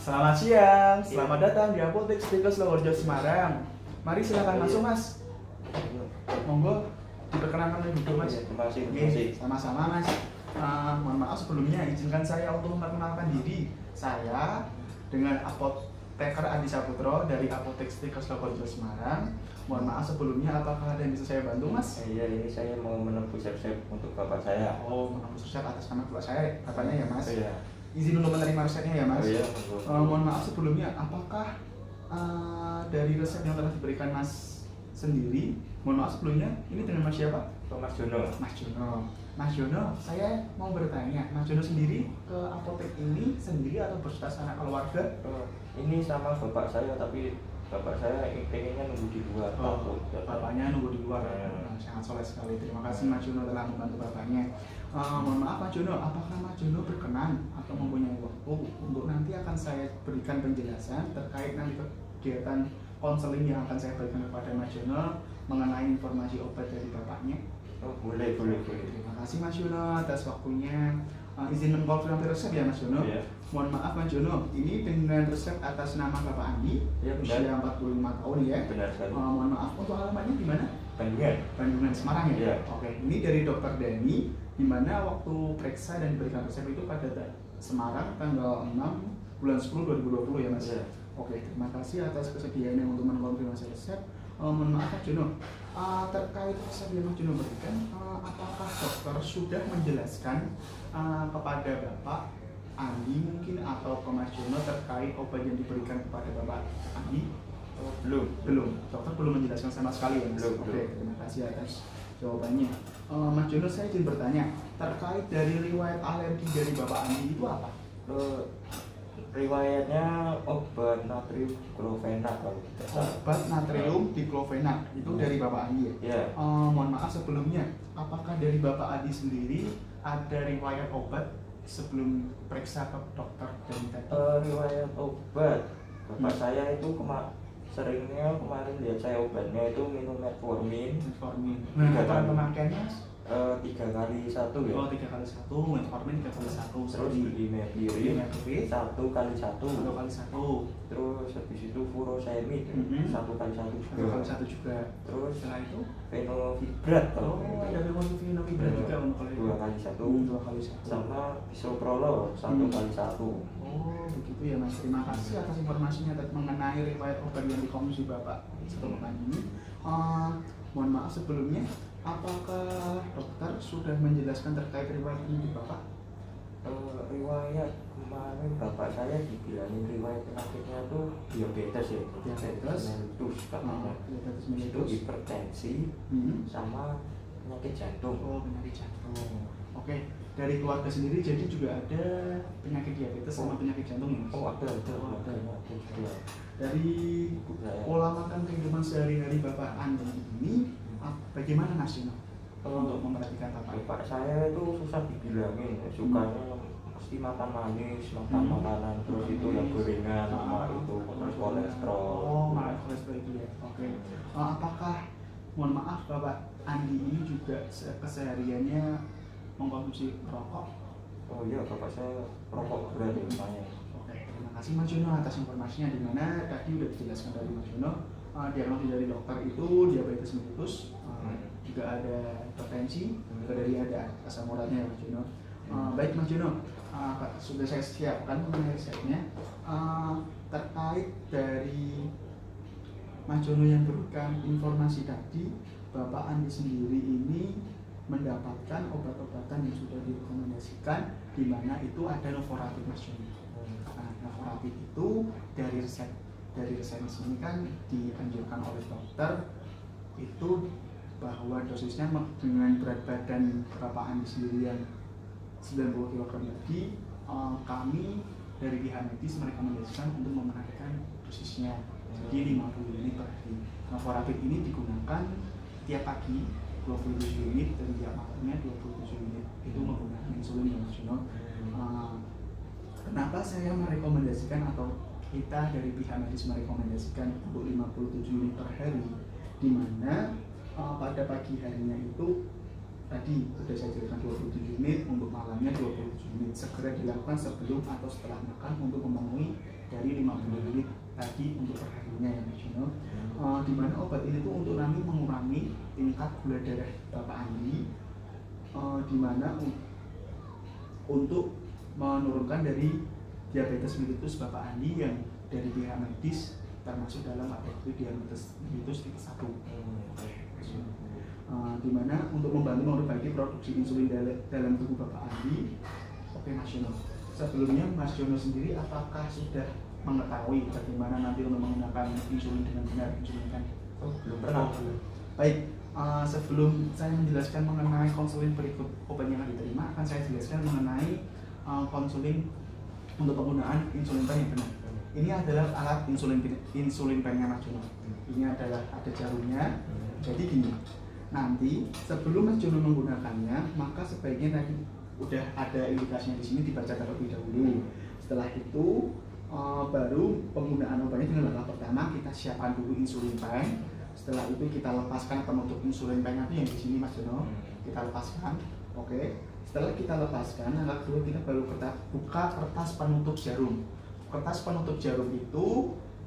Selamat siang, selamat datang di Apotek Stikers Logorejo Semarang. Mari silakan masuk mas. Monggo diperkenalkan oleh duduk mas. Terima kasih. Sama-sama mas. Mohon maaf sebelumnya, izinkan saya untuk memperkenalkan diri. Saya dengan apoteker Adi Saputro dari Apotek Stikers Logorejo Semarang. Mohon maaf sebelumnya, apakah ada yang bisa saya bantu mas? Iya, ini saya mau menembus resep untuk bapak saya. Oh, menembus resep atas nama bapak saya, bapaknya ya mas? Iya. Izin untuk menerima resepnya ya mas? Iya. Mohon maaf sebelumnya, apakah dari resep yang telah diberikan mas sendiri, mohon maaf sebelumnya, ini dengan mas siapa? Mas Jono. Mas Jono. Mas Jono, saya mau bertanya, Mas Jono sendiri ke apotek ini sendiri atau beserta anak keluarga? Ini sama bapak saya, tapi bapak saya pengennya nunggu di luar. Bapaknya nunggu di luar. Sangat soleh sekali. Terima kasih Mas Jono telah membantu bapaknya. Mohon maaf Mas Jono, apakah Mas Jono berkenan atau mempunyai waktu untuk nanti akan saya berikan penjelasan terkait nanti kegiatan konseling yang akan saya berikan kepada Mas Jono mengenai informasi obat dari bapaknya? Boleh. Terima kasih Mas Jono atas waktunya. Izin mengkonfirmasi resep ya Mas Jono. Iya. Mohon maaf Mas Jono, ini dengan resep atas nama Bapak Andi, Iya, usia 45 tahun ya. Benar sekali. Mohon maaf, untuk alamatnya di mana? Bandungan. Bandungan Semarang ya? Iya. Oke, ini dari Dokter Dani, di mana waktu periksa dan diberikan resep itu pada Semarang tanggal 6 bulan 10 2020 ya Mas? Iya. Oke, terima kasih atas kesediaannya untuk mengkonfirmasi resep. Mohon maaf Mas Jono, terkait resep yang Mas Jono berikan, apakah dokter sudah menjelaskan kepada Bapak Andi mungkin atau ke Mas Jono terkait obat yang diberikan kepada Bapak Andi? Belum. Dokter belum menjelaskan sama sekali ya Mas? Belum. Oke, terima kasih atas jawabannya. Mas Jono, saya izin bertanya, terkait dari riwayat alergi dari Bapak Andi itu apa? Riwayatnya obat natrium diklofenak kalau tidak salah. Obat natrium diklofenak itu dari Bapak Andi ya? Iya. Mohon maaf sebelumnya, apakah dari Bapak Adi sendiri ada riwayat obat sebelum periksa ke dokter dari tadi? Riwayat obat bapak saya itu seringnya kemarin lihat saya obatnya itu minum metformin. Nah, cara pemakaiannya? 3 kali 1 ya. Oh, 3 kali 1, metformin 3 kali 1. Terus dimepirin 1 kali 1. 1 kali 1. Terus habis itu furosemid 1 kali 1 juga. 1 kali 1 juga. Terus setelah itu fenovibrat oh, ada fenovibrat juga untuk 2 kali 1. 2 kali 1. Sama bisoprolol 1 kali 1. Oh, begitu ya Mas. Terima kasih atas informasinya mengenai riwayat obat yang dikonsumsi Bapak setelah ini. Mohon maaf sebelumnya, apakah dokter sudah menjelaskan terkait riwayat ini di Bapak? Riwayat kemarin bapak saya dibilangin riwayat penyakitnya tuh diabetes ya. Diabetes mellitus katanya. Diabetes Itu mellitus. hipertensi sama penyakit jantung. Oh, penyakit jantung. Oke, dari keluarga sendiri jadi juga ada penyakit diabetes sama penyakit jantung ya Mas? Oh, ada. Juga. Dari pola makan kehidupan sehari-hari Bapak Andi ini bagaimana Mas Jono untuk memperhatikan Bapak saya itu susah dibilangin, sukanya mesti makan manis, makan makanan, terus itu yang gorengan, sama itu terus kolesterol. Oh, makan kolesterol itu ya. Oke. Apakah, mohon maaf Bapak Andi ini juga kesehariannya mengkonsumsi rokok? Oh iya, bapak saya rokok berat ya namanya. Terima kasih Mas Jono atas informasinya, di mana tadi sudah dijelaskan dari Mas Jono diagnosis dari dokter itu diabetes mellitus, juga ada hipertensi, juga dari ada asam uratnya ya Mas Jono. Baik Mas Jono, sudah saya siapkan mengenai resepnya. Terkait dari Mas Jono yang berikan informasi tadi, Bapak Andi sendiri ini mendapatkan obat-obatan yang sudah direkomendasikan, di mana itu ada Novoratil Mas Jono. Novoratil itu dari resep di sini kan dianjurkan oleh dokter itu bahwa dosisnya dengan berat badan Bapak Andi sendiri yang 90 kg tadi, kami dari pihak medis merekomendasikan untuk memenangkan dosisnya jadi 50 unit per hari. Novoratil ini digunakan tiap pagi 27 unit dan tiap malamnya 27 unit, itu menggunakan insulin yang nasional. Kenapa saya merekomendasikan atau kita dari pihak medis merekomendasikan untuk 57 unit per hari, di mana pada pagi harinya itu tadi sudah saya jelaskan 27 unit, untuk malamnya 27 unit. Segera dilakukan sebelum atau setelah makan untuk memenuhi dari 50 unit tadi untuk perharinya ya Mas Jono. Di mana obat ini tuh untuk nanti mengurangi tingkat gula darah Bapak Andi, di mana untuk menurunkan dari diabetes mellitus Bapak Andi yang dari pihak medis termasuk dalam kategori diabetes mellitus tipe 1. Di mana untuk membantu memperbaiki produksi insulin dalam tubuh Bapak Andi. Oke Mas Jono, sebelumnya Mas Jono sendiri apakah sudah mengetahui bagaimana nanti untuk menggunakan insulin dengan benar, insulin kan? Belum pernah. Baik, sebelum saya menjelaskan mengenai konsulin berikut obat yang akan diterima, akan saya jelaskan mengenai konsulin untuk penggunaan insulin pen yang benar. Ini adalah alat insulin pennya Mas Jono. Ini adalah ada jarumnya. Jadi gini, nanti sebelum Mas Jono menggunakannya, maka sebaiknya tadi udah ada indikasinya di sini dibaca terlebih dahulu. Setelah itu baru penggunaan obatnya dengan langkah pertama kita siapkan dulu insulin pen. Setelah itu kita lepaskan penutup insulin pennya itu yang di sini Mas Jono. Kita lepaskan. Oke. Setelah kita lepaskan, langkah kedua kita baru buka kertas penutup jarum. Kertas penutup jarum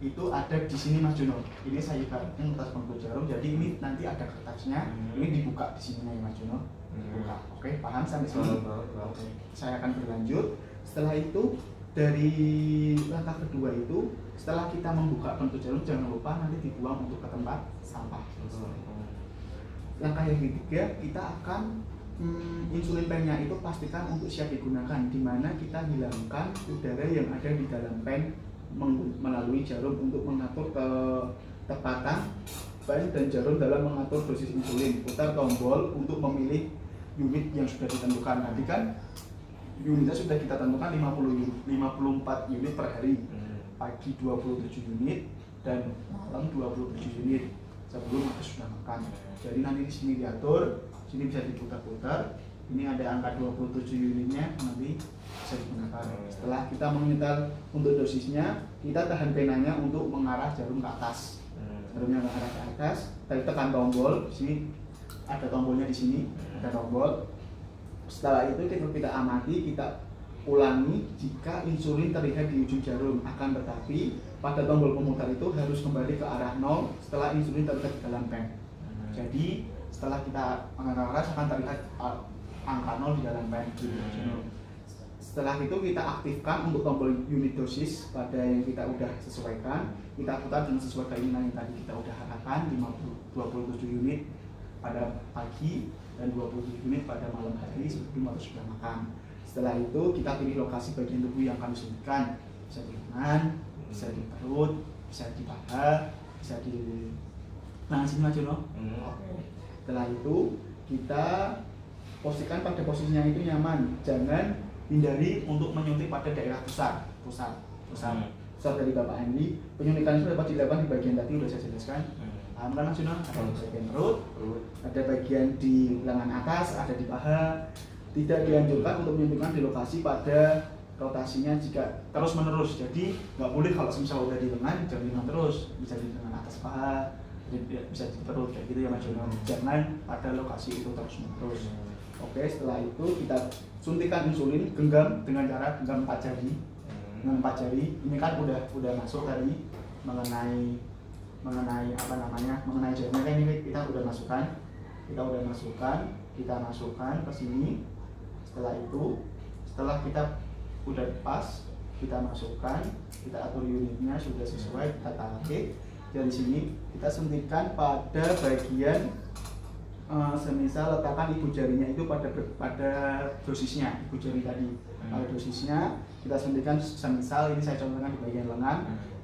itu ada di sini Mas Jono. Ini saya ibaratkan kertas penutup jarum. Jadi ini nanti ada kertasnya. Ini dibuka di sini ya Mas Jono. Dibuka. Oke, paham sampai sini? Oke. Saya akan berlanjut. Setelah itu dari langkah kedua itu, setelah kita membuka penutup jarum, jangan lupa nanti dibuang untuk ke tempat sampah. Langkah yang ketiga, kita akan insulin pennya itu pastikan untuk siap digunakan, di mana kita hilangkan udara yang ada di dalam pen melalui jarum untuk mengatur ketepatan pen dan jarum dalam mengatur dosis insulin. Putar tombol untuk memilih unit yang sudah ditentukan. Tadi kan unitnya sudah kita tentukan 54 unit per hari. Pagi 27 unit dan malam 27 unit sebelum atau sudah makan. Jadi nanti di sini diatur, sini bisa diputar-putar. Ini ada angka 27 unitnya, nanti bisa digunakan. Setelah kita mengintal untuk dosisnya, kita tahan penanya untuk mengarah jarum ke atas. Jarumnya mengarah ke atas, kita tekan tombol. Di sini ada tombolnya, di sini ada tombol. Setelah itu kita amati, kita ulangi jika insulin terlihat di ujung jarum. Akan tetapi pada tombol pemutar itu harus kembali ke arah 0 setelah insulin terlihat di dalam pen. Jadi setelah kita mengangkat akan terlihat angka 0 di dalam pen. Setelah itu kita aktifkan untuk tombol unit dosis pada yang kita udah sesuaikan. Kita putar dengan sesuai keinginan yang tadi kita udah harapkan, 27 unit pada pagi dan 27 unit pada malam hari sebelum atau sudah makan. Setelah itu kita pilih lokasi bagian tubuh yang kami suntikan, bisa di lengan, bisa di perut, bisa di paha, bisa di sini aja loh. Setelah itu kita posisikan pada posisinya itu nyaman, jangan hindari untuk menyuntik pada daerah pusat dari Bapak Andi. Penyuntikan itu dapat dilakukan di bagian tadi sudah saya jelaskan. Paham kan Mas Juno? Ada di bagian perut, ada bagian di lengan atas, ada di paha. Tidak dianjurkan untuk menyuntikkan di lokasi pada rotasinya jika terus menerus. Jadi nggak boleh kalau misal udah di lengan, jangan di lengan terus, bisa di lengan atas paha, bisa di perut kayak gitu ya Mas Juno. Jangan pada lokasi itu terus menerus. Oke, setelah itu kita suntikan insulin, genggam dengan cara genggam 4 jari. Dengan 4 jari, ini kan udah masuk tadi mengenai jamnya kan ini kita udah masukkan, kita masukkan ke sini. Setelah itu, setelah kita udah pas, kita masukkan, kita atur unitnya sudah sesuai, kita tarik. Dari sini kita suntikan pada bagian semisal letakkan ibu jarinya itu pada dosisnya, ibu jari tadi. Pada dosisnya kita suntikan semisal ini saya contohkan di bagian lengan,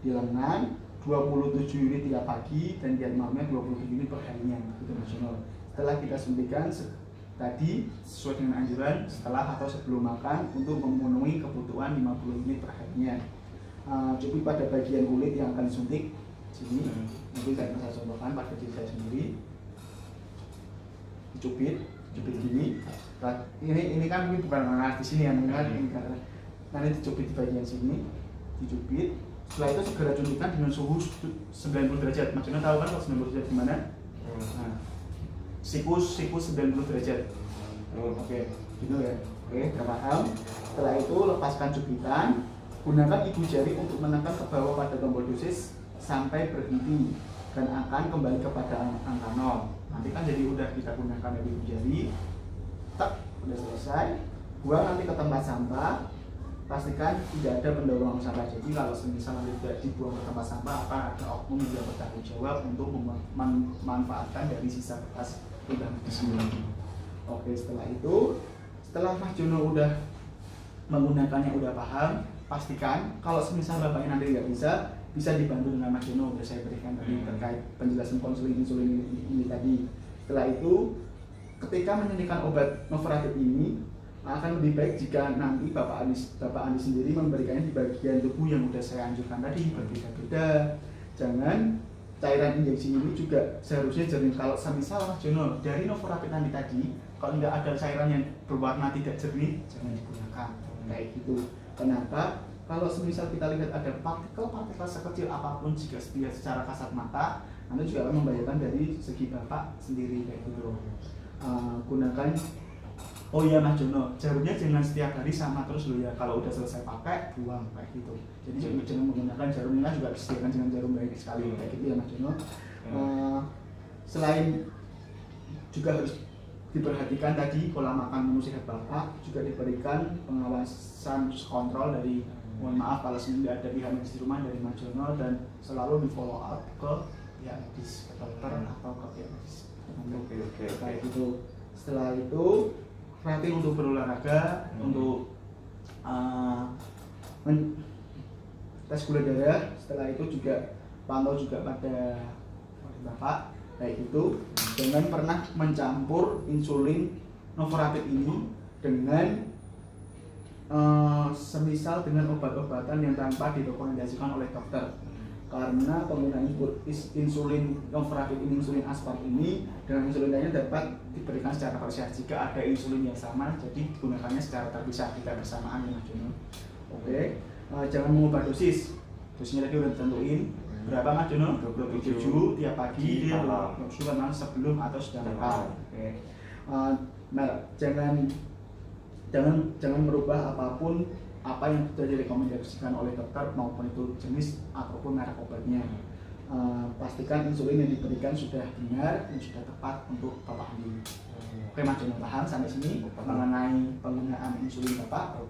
di lengan 27 unit tiap pagi dan tiap malamnya 27 unit per harinya, gitu nasional. Setelah kita suntikan tadi sesuai dengan anjuran setelah atau sebelum makan untuk memenuhi kebutuhan 50 unit per harinya. Cubit pada bagian kulit yang akan disuntik sini, nanti saya contohkan pada diri saya sendiri. Dicubit gini. Ini kan mungkin bukan di sini ya, nanti dicubit di bagian sini, dicubit. Setelah itu segera suntikan dengan suhu 90 derajat. Maksudnya tahu kan kalau 90 derajat gimana? Nah, sikus 90 derajat. Oke, gitu ya. Oke, paham. Setelah itu lepaskan jepitan, gunakan ibu jari untuk menekan ke bawah pada tombol dosis sampai berhenti dan akan kembali kepada angka 0. Nanti kan jadi udah kita gunakan dari ibu jari, tak udah selesai. Buang nanti ke tempat sampah. Pastikan tidak ada pendorong sampah. Jadi kalau misalnya tidak dibuang ke tempat sampah, akan ada oknum yang bertanggung jawab untuk memanfaatkan dari sisa kertas limbah medis ini. Oke, setelah itu, setelah Mas Jono udah menggunakannya, udah paham, pastikan kalau misal bapaknya nanti nggak bisa dibantu dengan Mas Jono. Udah saya berikan tadi terkait penjelasan konseling insulin ini tadi. Setelah itu, ketika menyuntikkan obat Novoravid ini, akan lebih baik jika nanti Bapak Andi sendiri memberikannya di bagian tubuh yang sudah saya anjurkan tadi, berbeda-beda. Jangan cairan injeksi ini juga seharusnya jernih. Kalau semisal Mas Jono dari Novoravid tadi, kalau nggak ada cairan yang berwarna tidak jernih, jangan digunakan kayak gitu. Kenapa? Kalau semisal kita lihat ada partikel-partikel sekecil apapun, jika dia secara kasat mata, nanti juga akan membahayakan dari segi Bapak sendiri kayak gitu. Gunakan. Oh iya Mas Jono, jarumnya jangan setiap hari sama terus loh ya. Kalau udah selesai pakai, buang kayak gitu. Jadi jangan menggunakan jarumnya juga disediakan dengan jarum baik sekali kayak gitu ya Mas Jono. Selain juga harus diperhatikan tadi pola makan menu sehat Bapak, juga diberikan pengawasan kontrol dari, mohon maaf kalau tidak ada pihak medis di rumah, dari Mas Jono, dan selalu di follow up ke pihak medis, ke dokter atau ke pihak medis. Oke. Kayak gitu. Setelah itu rutin untuk berolahraga, untuk tes gula darah. Setelah itu juga pantau juga pada Bapak kayak gitu. Jangan pernah mencampur insulin Novoravid ini dengan semisal dengan obat-obatan yang tanpa direkomendasikan oleh dokter. Karena penggunaan insulin Novoravid ini, insulin aspart ini dengan insulin lainnya dapat diberikan secara parsial. Jika ada insulin yang sama, jadi digunakannya secara terpisah, tidak bersamaan ya Mas Jono. Oke, jangan mengubah dosis. Dosisnya tadi udah ditentuin. Berapa Mas Jono? 27 tiap pagi, malam sebelum atau sudah makan. Oke. Jangan merubah apapun apa yang sudah direkomendasikan oleh dokter, maupun itu jenis ataupun merek obatnya. Pastikan insulin yang diberikan sudah benar dan sudah tepat untuk Bapak Andi. Oke Mas Jono, paham sampai sini mengenai penggunaan insulin Bapak?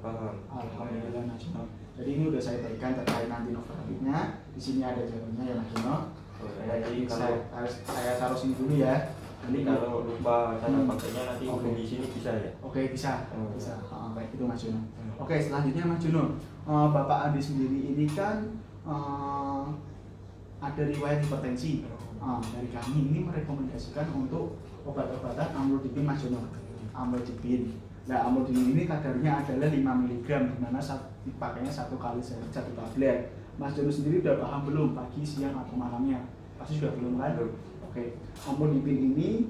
Alhamdulillah Mas Jono. Jadi ini udah saya berikan terkait nanti Novoravidnya. Di sini ada jarumnya ya Mas Jono. Jadi saya taruh sini dulu ya. Nanti kalau lupa cara pakainya nanti di sini bisa ya? Oke, bisa. Baik itu Mas Jono. Oke, selanjutnya Mas Jono, Bapak Andi sendiri ini kan ada riwayat hipertensi. Dari kami ini merekomendasikan untuk obat-obatan amlodipin Mas Jono. Amlodipin. Nah, amlodipin ini kadarnya adalah 5 mg, di mana dipakainya 1 kali sehari 1 tablet. Mas Jono sendiri udah paham belum pagi, siang atau malamnya? Pasti juga belum kan? Oke. Amlodipin ini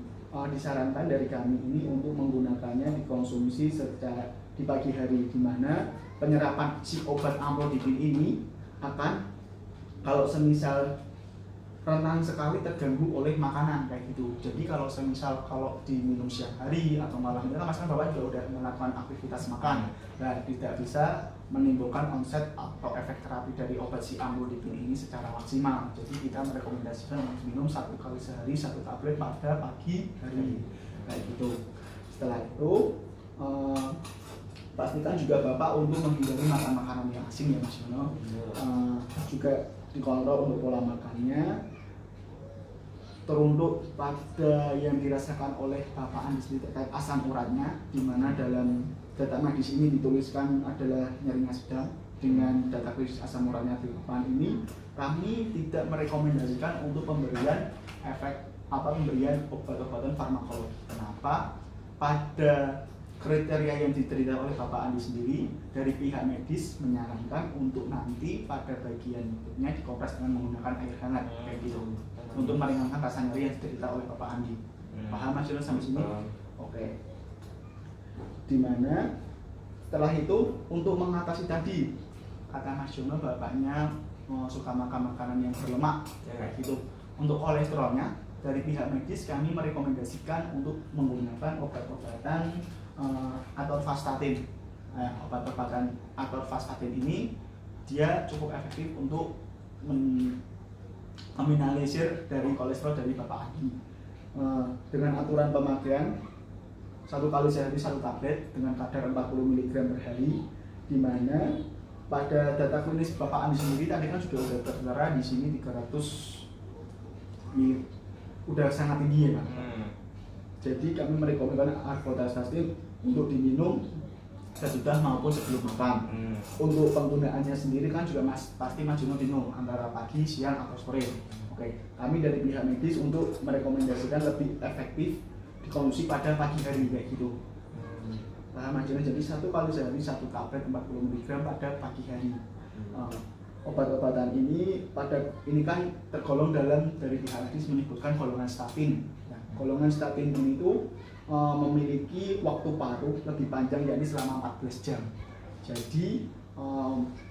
disarankan dari kami ini untuk menggunakannya dikonsumsi secara di pagi hari, di mana penyerapan si obat amlodipin ini akan, kalau semisal rentan sekali terganggu oleh makanan kayak gitu. Jadi kalau semisal kalau diminum siang hari atau malam itu kan Mas Bapak juga udah melakukan aktivitas makan, dan tidak bisa menimbulkan onset atau efek terapi dari obat si amlodipin ini secara maksimal. Jadi kita merekomendasikan untuk minum 1 kali sehari 1 tablet pada pagi hari kayak gitu. Setelah itu pastikan juga Bapak untuk menghindari makan makanan yang asin ya Mas Yono. Juga dikontrol untuk pola makannya. Teruntuk pada yang dirasakan oleh Bapak Andi sendiri terkait asam uratnya, di mana dalam data medis ini dituliskan adalah nyerinya sedang, dengan data krisis asam uratnya di depan ini, kami tidak merekomendasikan untuk pemberian pemberian obat-obatan farmakologi. Kenapa? Pada kriteria yang diterima oleh Bapak Andi sendiri, dari pihak medis menyarankan untuk nanti pada bagian berikutnya dikompres dengan menggunakan air hangat kayak gitu, untuk meringankan rasa nyeri yang diderita oleh Bapak Andi. Paham Mas Jono sampai sini? Oke. Dimana setelah itu untuk mengatasi tadi, kata Mas Jono bapaknya suka makan makanan yang berlemak kayak gitu. Untuk kolesterolnya, dari pihak medis kami merekomendasikan untuk menggunakan obat-obatan atorvastatin. Obat-obatan atorvastatin ini dia cukup efektif untuk meminimalisir dari kolesterol dari Bapak Andi. Dengan aturan pemakaian 1 kali sehari 1 tablet dengan kadar 40 mg per hari, di mana pada data klinis Bapak Andi sendiri tadi kan sudah tertera di sini 300 ml, udah sangat tinggi ya Pak. Jadi kami merekomendasikan atorvastatin untuk diminum sesudah maupun sebelum makan. Untuk penggunaannya sendiri kan juga pasti Mas Jono minum antara pagi, siang, atau sore. Oke, kami dari pihak medis untuk merekomendasikan lebih efektif dikonsumsi pada pagi hari kayak gitu. Nah, Mas Jono jadi 1 kali sehari 1 tablet 40 mg pada pagi hari. Obat-obatan ini kan tergolong dalam dari pihak medis menyebutkan golongan statin. Nah, golongan statin ini itu memiliki waktu paruh lebih panjang, yakni selama 14 jam. Jadi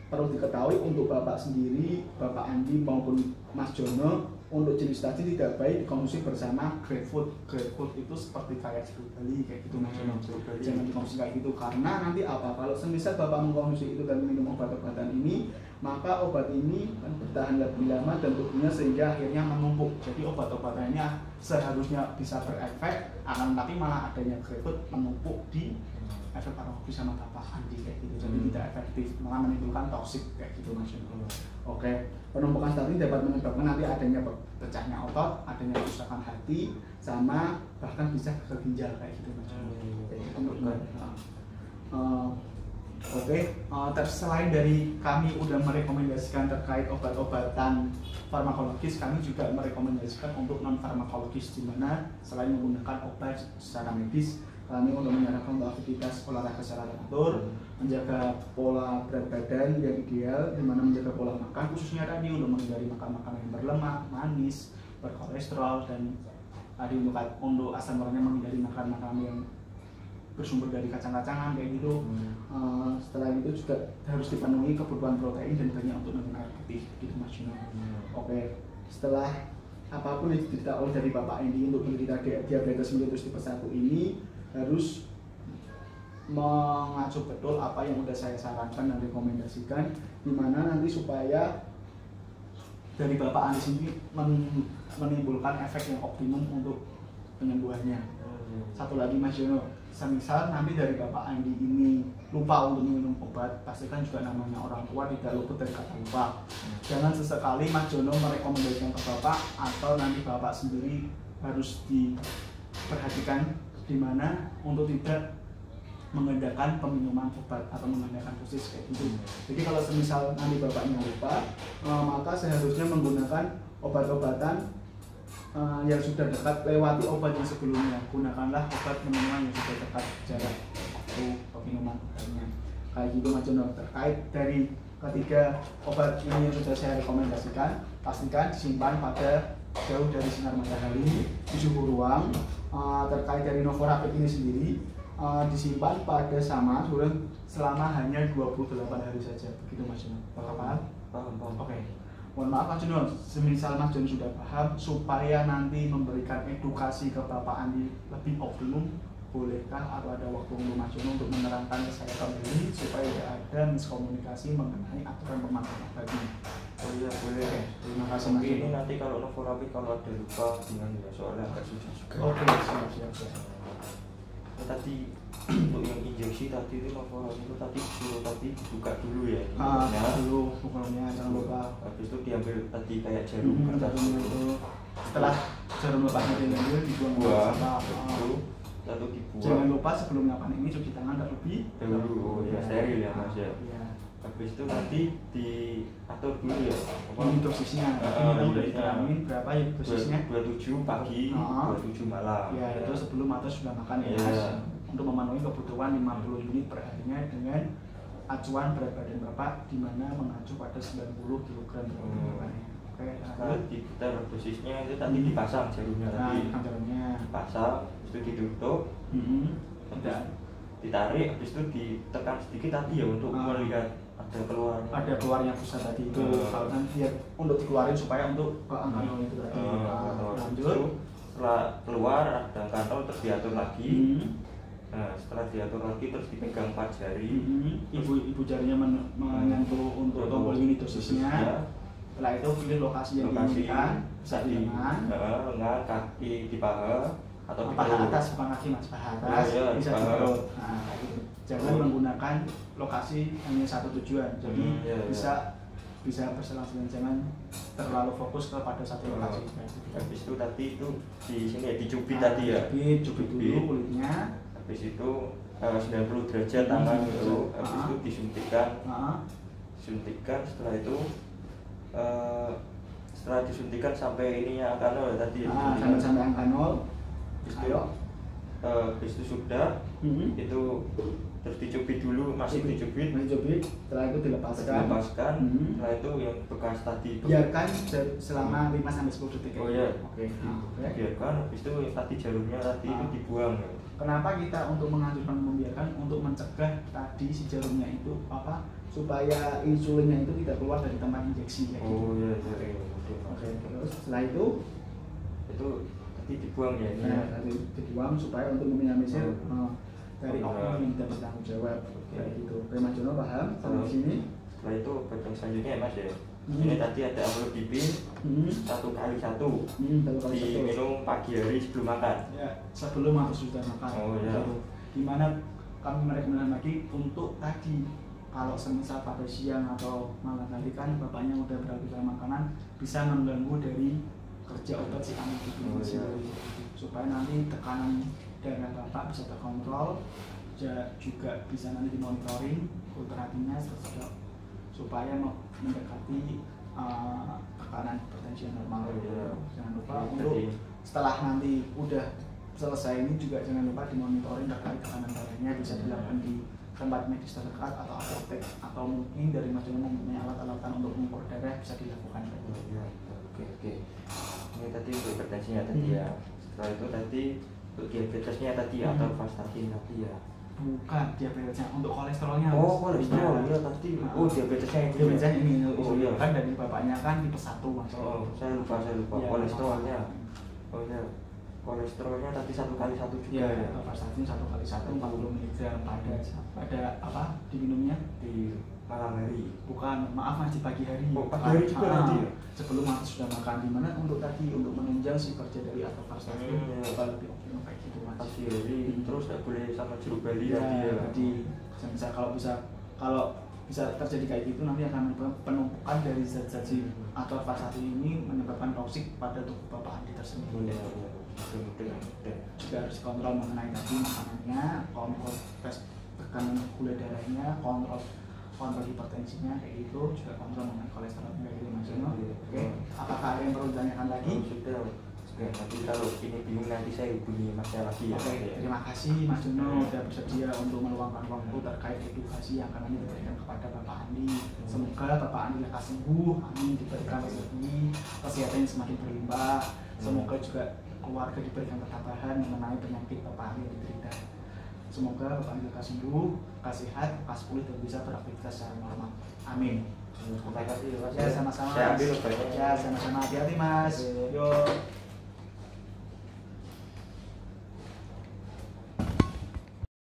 perlu diketahui untuk Bapak sendiri, Bapak Andi maupun Mas Jono, untuk jenis tadi tidak baik dikonsumsi bersama grapefruit. Grapefruit itu seperti kayak jeruk bali kayak gitu Mas Jono. Jangan dikonsumsi kayak gitu, karena nanti kalau semisal Bapak mengkonsumsi itu dan minum obat-obatan ini, maka obat ini kan bertahan lebih lama dan tubuhnya sehingga akhirnya menumpuk. Jadi obat-obatannya seharusnya bisa berefek, akan tapi malah adanya grapefruit menumpuk di efek paroxis sama Bapak Andi kayak gitu. Jadi tidak efektif, malah menimbulkan toksik kayak gitu Mas Jono. Oke, penumpukan statin dapat menyebabkan nanti adanya pecahnya otot, adanya kerusakan hati, sama bahkan bisa gagal ginjal kayak gitu Mas Jono. Selain dari kami udah merekomendasikan terkait obat-obatan farmakologis, kami juga merekomendasikan untuk non farmakologis, di mana selain menggunakan obat secara medis, kami untuk menyarankan untuk aktivitas olahraga secara teratur, menjaga pola berat badan yang ideal, di mana menjaga pola makan, khususnya tadi untuk menghindari makan makanan yang berlemak, manis, berkolesterol, dan tadi untuk asam uratnya menghindari makan makanan yang bersumber dari kacang-kacangan kayak gitu. Setelah itu juga harus dipenuhi kebutuhan protein dan banyak untuk minum air putih gitu Mas Jono. Oke, setelah apapun yang diderita oleh dari Bapak Andi untuk menderita diabetes mellitus tipe 1 ini, harus mengacu betul apa yang sudah saya sarankan dan rekomendasikan, dimana nanti supaya dari Bapak Andi sendiri menimbulkan efek yang optimum untuk penyembuhannya. Satu lagi Mas Jono, semisal nanti dari Bapak Andi ini lupa untuk minum obat, pastikan juga namanya orang tua tidak luput dari kata lupa. Jangan sesekali Mas Jono merekomendasikan ke Bapak, atau nanti Bapak sendiri harus diperhatikan di mana untuk tidak mengadakan peminuman obat atau mengadakan dosis kayak gitu. Jadi kalau semisal nanti Bapaknya lupa, maka seharusnya menggunakan obat-obatan yang sudah dekat, lewati obat yang sebelumnya. Gunakanlah obat minuman yang sudah dekat jarak waktu peminuman obatnya. Kayak gitu Mas Jono. Terkait dari ketiga obat ini yang sudah saya rekomendasikan, pastikan disimpan pada jauh dari sinar matahari, di suhu ruang. Terkait dari Novorapid ini sendiri, disimpan pada sama selama hanya 28 hari saja. Begitu Mas Jono. Paham? Oke. Mohon maaf Mas Jono, semisal Mas Jono sudah paham, supaya nanti memberikan edukasi ke Bapak Andi lebih optimum, bolehkah atau ada waktu untuk Mas Jono untuk menerangkan ke saya kembali supaya tidak ada miskomunikasi mengenai aturan pemakaian obat ini? Oh iya, boleh. Terima kasih Mas Jono. Ini nanti kalau Novorapid kalau ada lupa dengan ya, soalnya agak susah juga. Oke, siap. Tadi untuk yang injeksi tadi itu Novorapid itu tadi dibuka dulu ya. Dulu pokoknya jangan lupa. Habis itu diambil tadi kayak jarum kertas itu. Setelah jarum lepasnya diambil, dibuang ke sampah. Lalu dibuang. Jangan lupa sebelum makan ini cuci tangan terlebih dahulu. Ya steril ya Mas ya. Habis itu nanti diatur dulu ya. Ini dosisnya. Ini udah diterangin berapa ya dosisnya? 27 pagi, 27 malam. Ya itu sebelum atau sudah makan ya Mas. Untuk memenuhi kebutuhan 50 unit per harinya dengan acuan berat badan Bapak, di mana mengacu pada 90 kg per bulannya. Oke, kalau diputar dosisnya itu tadi dipasang jarumnya tadi. Jarumnya dipasang, itu ditutup. Ditarik, habis itu ditekan sedikit tadi ya untuk melihat ada keluarnya pusat tadi itu. Kalau kan biar untuk dikeluarin supaya untuk kantong itu tadi. Lanjut, setelah keluar ada kantong terus diatur lagi. Nah, setelah diatur lagi terus dipegang 4 jari. Ibu jarinya menyentuh untuk tombol ini dosisnya. Setelah itu pilih lokasi yang diinginkan, bisa di lengan, kaki di paha atau di paha atas, bukan kaki mas, paha atas, bisa di perut. Nah, gitu. Jangan menggunakan lokasi hanya satu tujuan, jadi bisa berselang-seling, jangan terlalu fokus kepada satu lokasi. Habis itu tadi itu di sini ya dicubit tadi ya. Cubit dulu kulitnya. Habis itu 90 derajat tangan itu. Habis itu disuntikan. Suntikan setelah disuntikan sampai ininya angka 0 tadi. Sampai angka 0. Habis itu sudah itu terus dicubit dulu, masih dicubit, setelah itu dilepaskan. Setelah itu yang bekas tadi itu biarkan selama 5-10 detik. Oh iya, oke. Biarkan, habis itu yang tadi jarumnya tadi itu dibuang. Kenapa kita untuk menganjurkan membiarkan? Untuk mencegah tadi si jarumnya itu supaya insulinnya itu tidak keluar dari tempat injeksi. Oh iya. Oke. Terus setelah itu tadi dibuang ya ini. Tadi dibuang supaya untuk meminimalisir dari oknum yang tidak bertanggung jawab. Kayak gitu. Oke, Mas Jono paham sampai sini? Setelah itu bagian selanjutnya ya Mas ya. Ini tadi ada amlodipin 1x1 diminum pagi hari sebelum makan. Ya, sebelum atau sudah makan. Oh iya. Gimana kami merekomendasikan lagi untuk tadi kalau semisal pada siang atau malam hari kan bapaknya udah berhabisan makanan, bisa mengganggu dari kerja obat si amlodipin supaya nanti tekanan darah bapak bisa terkontrol, juga bisa nanti dimonitoring ultrahatinya supaya mendekati tekanan hipertensi yang normal. Jangan lupa untuk setelah nanti udah selesai ini juga jangan lupa dimonitoring terkait tekanan darahnya, bisa dilakukan di tempat medis terdekat atau apotek, atau mungkin dari Mas Jono mempunyai alat-alatan untuk mengukur darah bisa dilakukan. Oke. Ini tadi untuk hipertensinya tadi ya. Setelah itu tadi untuk diabetesnya tadi atau vastatin tadi ya. Bukan diabetesnya, untuk kolesterolnya. Oh, kolesterol ya tadi. Oh, diabetesnya ini. Oh iya. Kan dari bapaknya kan tipe 1 Mas. Oh, saya lupa. Ya, kolesterolnya. Oh ya. Kolesterolnya tadi 1x1 juga ya. Vastatin 1x1 40 mg pada apa diminumnya di malam hari. Bukan, maaf Mas, di pagi hari. Oh, pagi hari juga nanti ya. Sebelum Mas sudah makan, dimana untuk menunjang si kerja dari vastatin lebih optimal kayak gitu Mas. Pagi hari terus nggak boleh sama jeruk bali tadi ya. Jadi kalau bisa terjadi kayak gitu nanti akan menyebabkan penumpukan dari zat-zat si vastatin ini, menyebabkan toksik pada tubuh bapak Andi tersebut. Juga harus kontrol mengenai tadi makanannya, kontrol tes tekanan gula darahnya, kontrol hipertensinya kayak gitu, juga kontrol mengenai kolesterolnya kayak gitu Mas Jono. Oke. Apakah ada yang perlu ditanyakan lagi? Sudah. Nanti kalau ini bingung nanti saya hubungi Masnya lagi ya. Oke. Terima kasih Mas Jono sudah bersedia untuk meluangkan waktu terkait edukasi yang akan diberikan kepada Bapak Andi. Semoga Bapak Andi lekas sembuh, amin, diberikan rezeki, kesehatannya semakin berlimpah. Semoga juga keluarga diberikan ketabahan mengenai penyakit Bapak Andi yang diderita. Semoga Bapak Andi lekas sembuh, lekas sehat, lekas pulih dan bisa beraktivitas secara normal. Amin. Terima kasih Mas. Ya, sama-sama. Saya ambil banyak. Ya, sama-sama. Hati-hati Mas. Yo.